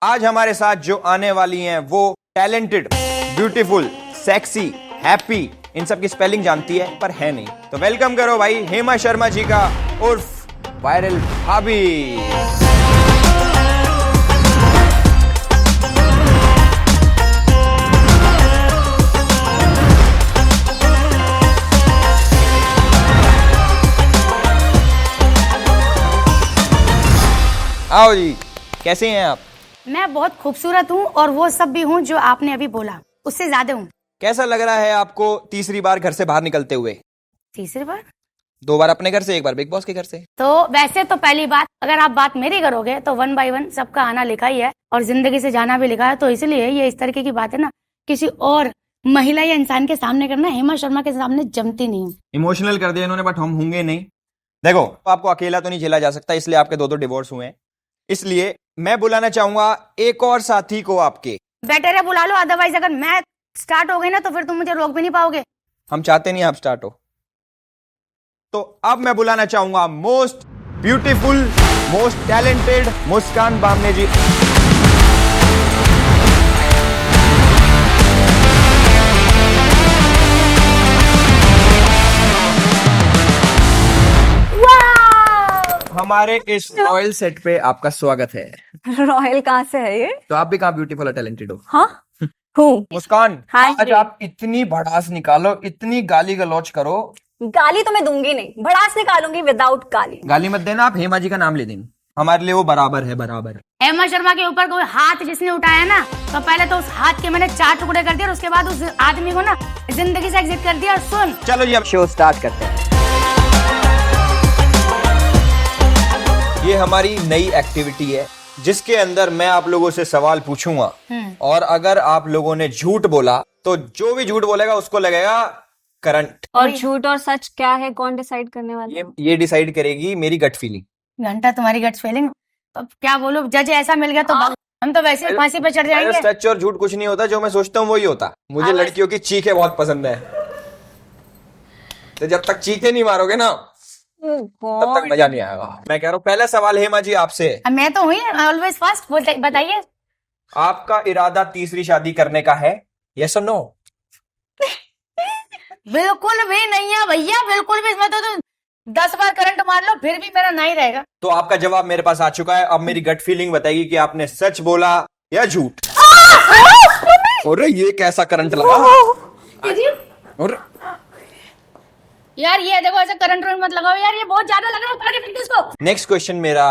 आज हमारे साथ जो आने वाली हैं वो टैलेंटेड, ब्यूटीफुल, सेक्सी, हैप्पी, इन सब की स्पेलिंग जानती है पर है नहीं। तो वेलकम करो भाई हेमा शर्मा जी का उर्फ वायरल भाभी। आओ जी, कैसे हैं आप? मैं बहुत खूबसूरत हूँ और वो सब भी हूँ जो आपने अभी बोला, उससे ज्यादा हूँ। कैसा लग रहा है आपको तीसरी बार घर से बाहर निकलते हुए? तीसरी बार? 2 बार अपने घर से, 1 बार बिग बॉस के घर से। तो वैसे तो पहली बात, अगर आप बात मेरी करोगे तो 1 बाय 1 सबका आना लिखा ही है और जिंदगी से जाना भी लिखा है। तो इसलिए ये इस तरीके की बात है ना, किसी और महिला या इंसान के सामने करना हेमा शर्मा के सामने जमती नहीं है। इमोशनल कर दिया इन्होंने, बट हम होंगे नहीं। देखो, आपको अकेला तो नहीं झेला जा सकता, इसलिए आपके 2 डिवोर्स हुए हैं। इसलिए मैं बुलाना चाहूंगा एक और साथी को आपके। बेटर है बुला लो, अदरवाइज अगर मैं स्टार्ट हो गई ना तो फिर तुम मुझे रोक भी नहीं पाओगे। हम चाहते नहीं आप स्टार्ट हो। तो अब मैं बुलाना चाहूंगा मोस्ट ब्यूटीफुल, मोस्ट टैलेंटेड मुस्कान बामने जी। हमारे इस रॉयल सेट पे आपका स्वागत है। रॉयल कहाँ से है ये? तो आप भी कहाँ ब्यूटीफुल और टैलेंटेड हो? हाँ हूँ। मुस्कान, हाँ आज जी। आप इतनी भड़ास निकालो, इतनी गाली गलौज करो। गाली तो मैं दूंगी नहीं, भड़ास निकालूंगी विदाउट गाली। गाली मत देना, आप हेमा जी का नाम ले देंगे, हमारे लिए वो बराबर है, बराबर। हेमा शर्मा के ऊपर कोई हाथ जिसने उठाया ना, तो पहले तो उस हाथ के मैंने 4 टुकड़े कर दिए और उसके बाद उस आदमी को ना जिंदगी से एग्जिट कर दिया। और सुन, चलो जी अब शो स्टार्ट करते हैं। ये हमारी नई एक्टिविटी है जिसके अंदर मैं आप लोगों से सवाल पूछूंगा और अगर आप लोगों ने झूठ बोला तो जो भी झूठ बोलेगा उसको लगेगा करंट। और झूठ और सच क्या है, कौन डिसाइड करने वाला? ये डिसाइड करेगी मेरी गट फीलिंग। घंटा तुम्हारी गट फीलिंग। तो क्या बोलो, जज ऐसा मिल गया तो हम तो वैसे ही फांसी पे चढ़ जाएंगे। सच और झूठ कुछ नहीं होता, जो मैं सोचता हूँ वही होता। मुझे लड़कियों की चीखें बहुत पसंद है, तो जब तक चीखें नहीं मारोगे ना तब तक मजा नहीं आएगा। मैं कह रहा हूँ पहला सवाल हेमा जी आपसे। मैं तो हुई ऑलवेज फर्स्ट, बताइए। आपका इरादा तीसरी शादी करने का है, यस और नो? बिल्कुल भी नहीं है भैया, बिल्कुल भी। इसमें तो 10 बार करंट मार लो फिर भी मेरा नहीं रहेगा। तो आपका जवाब मेरे पास आ चुका है। अब मेरी गट फीलिंग बताएगी कि आपने सच बोला या झूठ। अरे ये कैसा करंट लगा? और यार ये देखो, ऐसे करंट मत लगाओ यार, ये बहुत ज्यादा लग रहा है इसको। नेक्स्ट क्वेश्चन मेरा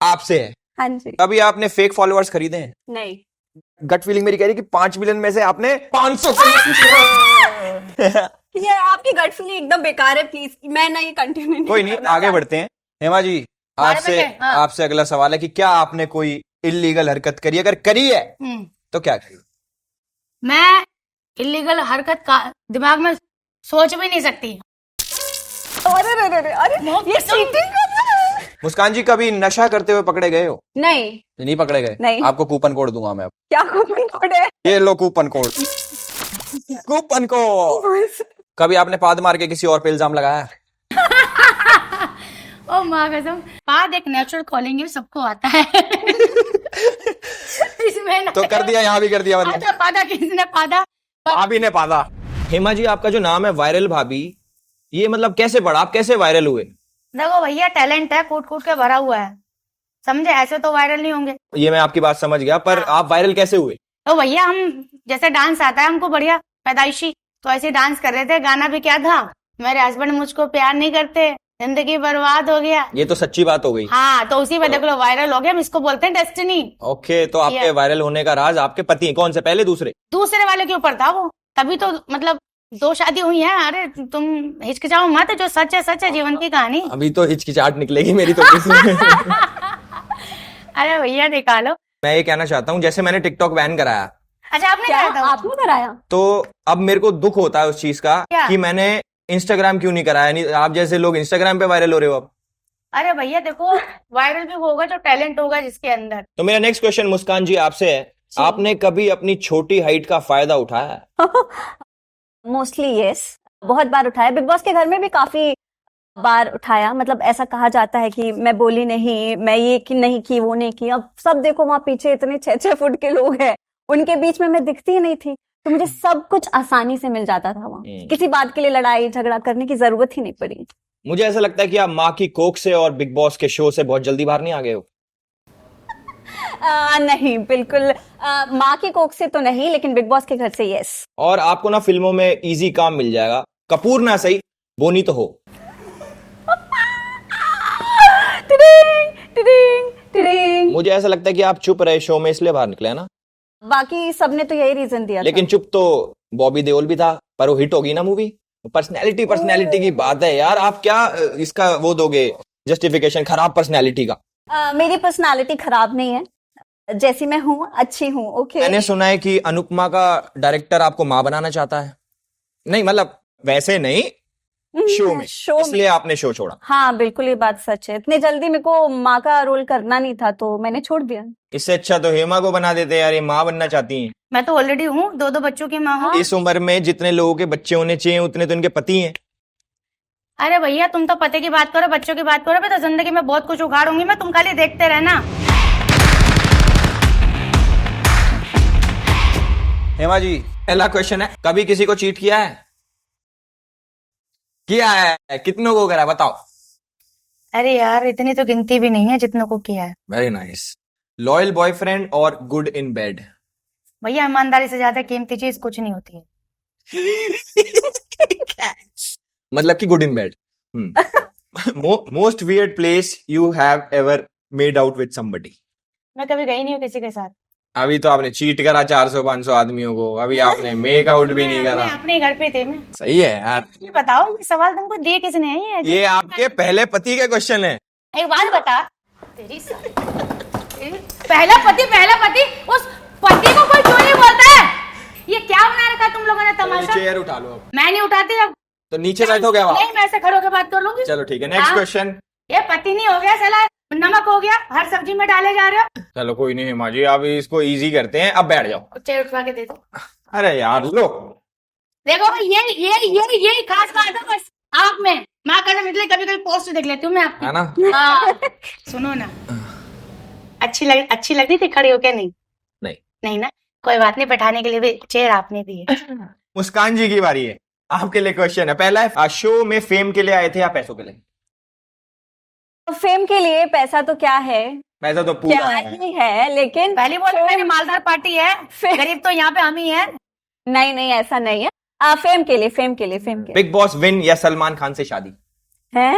आपसे है। हाँ जी। कभी आपने फेक फॉलोअर्स खरीदे हैं? नहीं। गट फीलिंग मेरी कह रही है कि 5 मिलियन में से आपने 500 ये आपकी गट फीलिंग एकदम बेकार है, प्लीज मैं ना ये कंटिन्यू। कोई नहीं, आगे बढ़ते हैं। हेमा जी, आपसे अगला सवाल है कि क्या आपने कोई इलीगल हरकत करी? अगर करी है तो क्या करी? मैं इलीगल हरकत का दिमाग में सोच भी नहीं सकती। अरे ये चीटिंग कर रहा है। मुस्कान जी, कभी नशा करते हुए पकड़े गए हो? नहीं पकड़े गए? नहीं। आपको कूपन कोड दूंगा मैं अब। क्या कूपन कोड है? ये लो कूपन कोड। Coupon code. कभी आपने पाद मार के किसी और पे इल्जाम लगाया? ओ माँ कसम, पाद एक नेचुरल कॉलिंग है, सबको आता है। इसमें तो कर दिया, यहाँ भी कर दिया। पादा पादा किसने पादा? भाभी ने पादा। हेमा जी, आपका जो नाम है वायरल भाभी, ये मतलब कैसे पड़ा? आप कैसे वायरल हुए? देखो भैया, टैलेंट है, कूट कूट के भरा हुआ है, समझे? ऐसे तो वायरल नहीं होंगे। ये मैं आपकी बात समझ गया, पर आप वायरल कैसे हुए? तो भैया हम जैसे डांस आता है हमको बढ़िया पैदाइशी, तो ऐसे डांस कर रहे थे। गाना भी क्या था, मेरे हस्बैंड मुझको प्यार नहीं करते, जिंदगी बर्बाद हो गया। ये तो सच्ची बात हो गई। हाँ, तो उसी में देख लो वायरल हो गया। हम इसको बोलते हैं डेस्टिनी। ओके, तो आपके वायरल होने का राज आपके पति हैं। कौन से, पहले दूसरे? दूसरे वाले के ऊपर था वो, तभी तो मतलब 2 शादी हुई है। अरे तुम हिचकिचाओ मत, जो सच है जीवन की कहानी। अभी तो हिचकिचाहट निकलेगी मेरी तो। अरे भैया निकालो। मैं ये कहना चाहता हूँ, जैसे मैंने टिकटॉक बैन कराया, अच्छा आपने क्या कराया था? आपने कराया? तो अब मेरे को दुख होता है उस चीज का कि मैंने इंस्टाग्राम क्यों नहीं कराया। नहीं, आप जैसे लोग इंस्टाग्राम पे वायरल हो रहे हो अब। अरे भैया देखो, वायरल भी होगा जो टैलेंट होगा जिसके अंदर। तो मेरा नेक्स्ट क्वेश्चन मुस्कान जी आपसे है, आपने कभी अपनी छोटी हाइट का फायदा उठाया? मोस्टली यस, बहुत बार उठाया। बिग बॉस के घर में भी काफी बार उठाया, मतलब ऐसा कहा जाता है कि मैं बोली नहीं, मैं ये की नहीं की, वो नहीं की। अब सब देखो वहां पीछे इतने 6-6 फुट के लोग हैं, उनके बीच में मैं दिखती ही नहीं थी, तो मुझे सब कुछ आसानी से मिल जाता था वहां। किसी बात के लिए लड़ाई झगड़ा करने की जरूरत ही नहीं पड़ी। मुझे ऐसा लगता है कि आप माँ की कोख से और बिग बॉस के शो से बहुत जल्दी बाहर नहीं आ गए हो। नहीं, बिल्कुल माँ की कोख से तो नहीं, लेकिन बिग बॉस के घर से यस। और आपको ना फिल्मों में इजी काम मिल जाएगा, कपूर ना सही बोनी तो हो। Tiding, tiding, tiding. मुझे ऐसा लगता है कि आप चुप रहे शो में इसलिए बाहर निकले है ना। बाकी सबने तो यही रीजन दिया लेकिन चुप तो बॉबी देओल भी था, पर वो हिट होगी ना मूवी। पर्सनैलिटी की बात है यार, आप क्या इसका वो दोगे जस्टिफिकेशन खराब पर्सनैलिटी का। मेरी पर्सनालिटी खराब नहीं है, जैसी मैं हूँ अच्छी हूँ। ओके। मैंने सुना है कि अनुपमा का डायरेक्टर आपको माँ बनाना चाहता है। नहीं मतलब वैसे नहीं, शो में, इसलिए आपने शो छोड़ा। हाँ बिल्कुल, ये बात सच है। इतने जल्दी मेरे को माँ का रोल करना नहीं था, तो मैंने छोड़ दिया। इससे अच्छा तो हेमा को बना देते यार, ये माँ बनना चाहती हैं। मैं तो ऑलरेडी हूँ, 2 बच्चों की माँ हूँ। इस उम्र में जितने लोगों के बच्चे होने चाहिए उतने तो इनके पति हैं। अरे भैया तुम तो पति की बात करो, बच्चों की बात करो, मैं तो जिंदगी में बहुत कुछ उखाड़ूंगी मैं, तुम खाली देखते रहना। हेमा जी, पहला क्वेश्चन है, कभी किसी को चीट किया है? किया है, कितनों को करा बताओ। अरे यार इतनी तो गिनती भी नहीं है जितनों को किया है। Very nice. लॉयल बॉयफ्रेंड और गुड इन बेड? भैया ईमानदारी से ज्यादा कीमती चीज कुछ नहीं होती है। मतलब कि good in bed. Most weird place you have ever made out with somebody? मैं कभी गई नहीं हूँ किसी के साथ। अभी तो आपने चीट करा 400-500 आदमियों को, अभी आपने मेक आउट भी नहीं करा। मैं अपने घर पे थे मैं। सही है यार। ये बताओ ये सवाल तुमको दिए किसने है? ये आपके पहले पति के क्वेश्चन है। एक बात बता, तेरी पहला पति उस पति को कोई क्यों नहीं बोलता है? ये क्या बना रखा तुम लोगों ने तमाशा? चेयर उठा लो अब। मैं नहीं उठाती अब। तो नीचे बैठो क्या? नहीं, मैं ऐसे खड़े होकर बात कर लूंगी। चलो ठीक है, नेक्स्ट क्वेश्चन। ये पति नहीं हो गया साला, नमक हो गया, हर सब्जी में डाले जा रहे हो। चलो कोई नहीं हेमा जी, आप इसको इजी करते हैं, अब बैठ जाओ। चेयर उठवा के दे दो। अरे यार लो, देखो ये खास बात है बस आप में। माँ कसम इसलिए कभी कभी पोस्ट देख लेती हूँ मैं आपकी, है ना? हाँ। सुनो ना, अच्छी लगती थी खड़ी होके? नहीं ना, कोई बात नहीं, बैठाने के लिए भी चेयर आपने दी है। मुस्कान जी की बारी है, आपके लिए क्वेश्चन है। पहला है, शो में फेम के लिए आए थे या पैसों के लिए? फेम के लिए। पैसा तो क्या है, पैसा तो पूरा क्या है। ही है, लेकिन पहली बोल मेरी मालदार पार्टी है, गरीब तो यहाँ पे हम ही है। नहीं ऐसा नहीं है। फेम के लिए। बिग बॉस विन या सलमान खान से शादी? है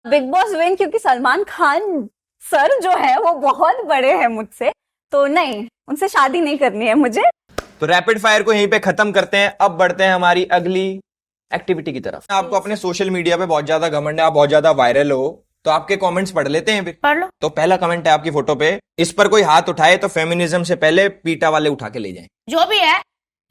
बिग बॉस विन, क्योंकि सलमान खान सर जो है वो बहुत बड़े हैं मुझसे, तो नहीं, उनसे शादी नहीं करनी है मुझे। तो रैपिड फायर को यहीं पे खत्म करते हैं, अब बढ़ते हैं हमारी अगली एक्टिविटी की तरफ। आपको अपने सोशल मीडिया पे बहुत ज्यादा घमंड है, आप बहुत ज्यादा वायरल हो, तो आपके कमेंट्स पढ़ लेते हैं। पढ़ लो। तो पहला कमेंट है आपकी फोटो पे, इस पर कोई हाथ उठाए तो फेमिनिज्म से पहले पीटा वाले उठा के ले जाएं। जो भी है,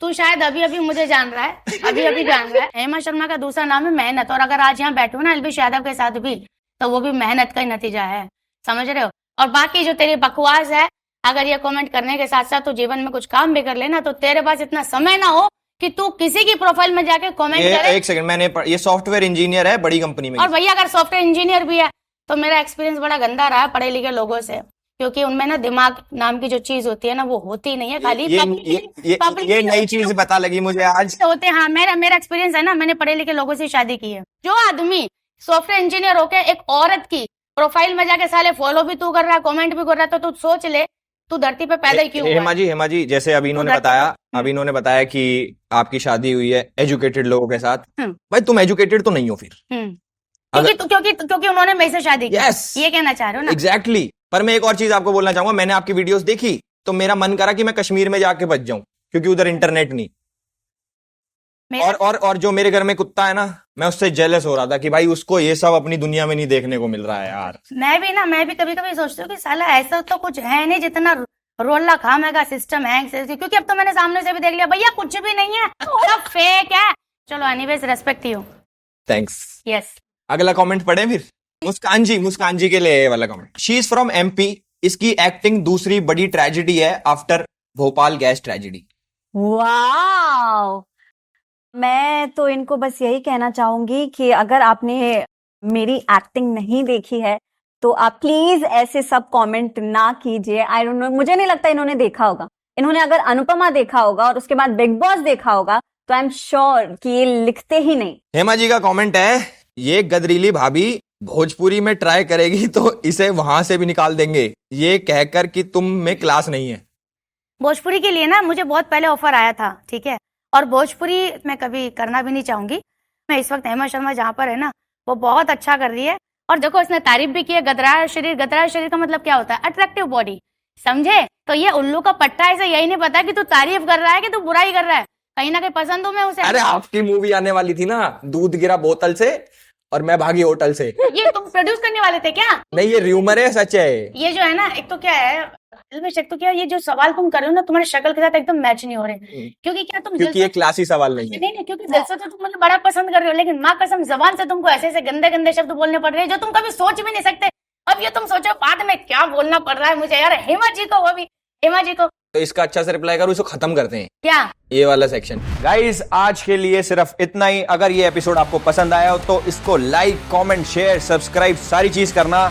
तू शायद अभी मुझे जान रहा है, अभी जान रहा है। हेमा शर्मा का दूसरा नाम है मेहनत, और अगर आज यहाँ बैठू ना अलविश यादव के साथ भी, तो वो भी मेहनत का ही नतीजा है, समझ रहे हो? और बाकी जो तेरी बकवास है, अगर ये कमेंट करने के साथ साथ तू जीवन में कुछ काम भी कर लेना, तो तेरे पास इतना समय ना हो कि तू किसी की प्रोफाइल में जाके कमेंट करे। एक सेकंड, मैंने ये सॉफ्टवेयर इंजीनियर है बड़ी कंपनी में। और भैया अगर सॉफ्टवेयर इंजीनियर भी है तो मेरा एक्सपीरियंस बड़ा गंदा रहा है पढ़े लिखे लोगों से, क्योंकि उनमें ना दिमाग नाम की जो चीज होती है ना, वो होती नहीं है, खाली ये नई चीज पता लगी मुझे आज। होते हैं। हाँ, मेरा एक्सपीरियंस है ना, मैंने पढ़े लिखे लोगों से शादी की है। जो आदमी सॉफ्टवेयर इंजीनियर होके एक औरत की प्रोफाइल में जाके साले फॉलो भी तू कर रहा है, कमेंट भी कर रहा है, तो तू सोच ले तू धरती पे पैदा ही क्यों हुआ है? हेमा जी, जैसे अभी इन्होंने बताया कि आपकी शादी हुई है एजुकेटेड लोगों के साथ। भाई तुम एजुकेटेड तो नहीं हो फिर। क्योंकि उन्होंने मेरे से शादी की। Yes. ये कहना चाह रहे हो ना? Exactly. पर मैं एक और चीज आपको बोलना चाहूंगा, मैंने आपकी वीडियोस देखी तो मेरा मन करा कि मैं कश्मीर में जाके बच जाऊं, क्योंकि उधर इंटरनेट नहीं। और जो मेरे घर में कुत्ता है ना, मैं उससे जेलस हो रहा था कि भाई उसको ये सब अपनी दुनिया में नहीं देखने को मिल रहा है यार। मैं भी कभी कभी सोचती हूँ कि साला ऐसा तो कुछ है नहीं जितना रोला खामेगा सिस्टम है, क्योंकि अब तो मैंने सामने से भी देख लिया भैया कुछ भी नहीं है, सब फेक है। चलो anyways, respect you. Thanks. Yes. अगला कमेंट पढ़े फिर। मुस्कान जी के लिए वाला comment. She is from MP, इसकी एक्टिंग दूसरी बड़ी ट्रेजेडी है after Bhopal gas tragedy. Wow, मैं तो इनको बस यही कहना चाहूंगी कि अगर आपने मेरी एक्टिंग नहीं देखी है तो आप प्लीज ऐसे सब कमेंट ना कीजिए। आई डोंट नो, मुझे नहीं लगता इन्होंने देखा होगा। इन्होंने अगर अनुपमा देखा होगा और उसके बाद बिग बॉस देखा होगा तो आई एम श्योर कि ये लिखते ही नहीं। हेमा जी का कमेंट है, ये गदरीली भाभी भोजपुरी में ट्राई करेगी तो इसे वहां से भी निकाल देंगे, ये कहकर कि तुम में क्लास नहीं है। भोजपुरी के लिए ना मुझे बहुत पहले ऑफर आया था, ठीक है, और भोजपुरी मैं कभी करना भी नहीं चाहूंगी। मैं इस वक्त हेमा शर्मा जहाँ पर है ना वो बहुत अच्छा कर रही है। और देखो इसने तारीफ भी की है, गदराया शरीर का मतलब क्या होता है? अट्रैक्टिव बॉडी, समझे? तो ये उल्लू का पट्टा है, इसे यही नहीं पता कि तू तारीफ कर रहा है कि तू बुराई कर रहा है। कहीं ना कहीं पसंद हूं मैं उसे। अरे आपकी मूवी आने वाली थी ना, दूध गिरा बोतल से और मैं भागी होटल से। ये तुम प्रोड्यूस करने वाले थे क्या? नहीं, ये र्यूमर है, सच है। ये जो है ना, एक तो क्या है एक तो क्या ये जो सवाल तुम कर रहे हो ना, तुम्हारे शक्ल के साथ एकदम मैच नहीं हो रहे। क्योंकि क्या तुम क्योंकि ये क्लासी सवाल नहीं है। नहीं, क्योंकि दिल से तो तुम मतलब बड़ा पसंद कर रहे हो, लेकिन माँ कसम जबान से तुमको ऐसे ऐसे गंदे गंदे शब्द बोलने पड़ रहे हैं जो तुम कभी सोच भी नहीं सकते। अब ये तुम सोचो बाद में क्या बोलना पड़ रहा है मुझे यार। हेमा जी को, वो भी हेमा जी को। तो इसका अच्छा से रिप्लाई करो, इसको खत्म करते हैं क्या ये वाला सेक्शन। गाइस आज के लिए सिर्फ इतना ही। अगर ये एपिसोड आपको पसंद आया हो तो इसको लाइक, कमेंट, शेयर, सब्सक्राइब सारी चीज करना।